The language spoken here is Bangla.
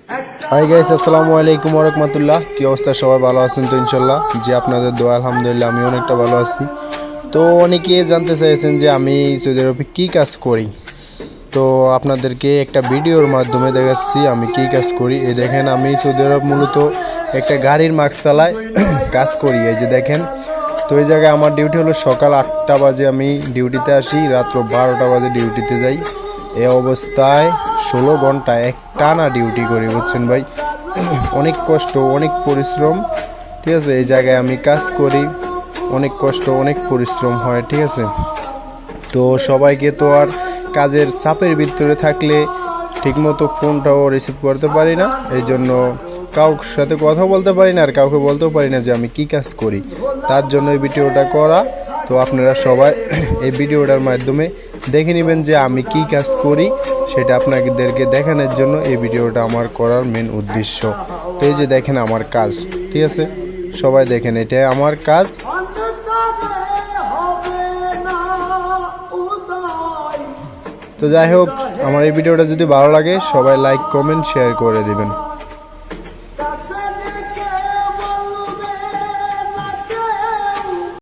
হাই গাইস, আসসালামু আলাইকুম ওয়া রাহমাতুল্লাহ। কি অবস্থা? সবাই ভালো আছেন তো? ইনশাল্লাহ যে আপনাদের দোয়া, আলহামদুলিল্লাহ আমি অনেকটা ভালো আছি। তো অনেকে জানতে চাইছেন যে আমি সৌদি আরবে কী কাজ করি। তো আপনাদেরকে একটা ভিডিওর মাধ্যমে দেখাচ্ছি আমি কী কাজ করি। এই দেখেন, আমি সৌদি আরব মূলত একটা গাড়ির মাস্ক চালায় কাজ করি। এই যে দেখেন, তো এই জায়গায় আমার ডিউটি হলো সকাল 8টা বাজে আমি ডিউটিতে আসি, রাত্র 12টা বাজে ডিউটিতে যাই। এ অবস্থায় 16 ঘন্টা এক টানা ডিউটি করি, বুঝছেন ভাই। অনেক কষ্ট, অনেক পরিশ্রম, ঠিক আছে। এই জায়গায় আমি কাজ করি, অনেক কষ্ট, অনেক পরিশ্রম হয়, ঠিক আছে। তো সবাইকে তো আর কাজের চাপের ভিতরে থাকলে ঠিকমতো ফোনটাও রিসিভ করতে পারি না, এই জন্য কাউর সাথে কথা বলতে পারি না, আর কাউকে বলতেও পারি না যে আমি কি কাজ করি। তার জন্য এই ভিডিওটা করা। তো আপনারা সবাই এই ভিডিওটার মাধ্যমে দেখে নেবেন যে আমি কি কাজ করি, সেটা আপনাদেরকে দেখানোর জন্য এই ভিডিওটা আমার করার মেন উদ্দেশ্য। তো এই যে দেখেন আমার কাজ, ঠিক আছে, সবাই দেখেন এটাই আমার কাজ। তো যাই হোক, আমার এই ভিডিওটা যদি ভালো লাগে সবাই লাইক, কমেন্ট, শেয়ার করে দিবেন।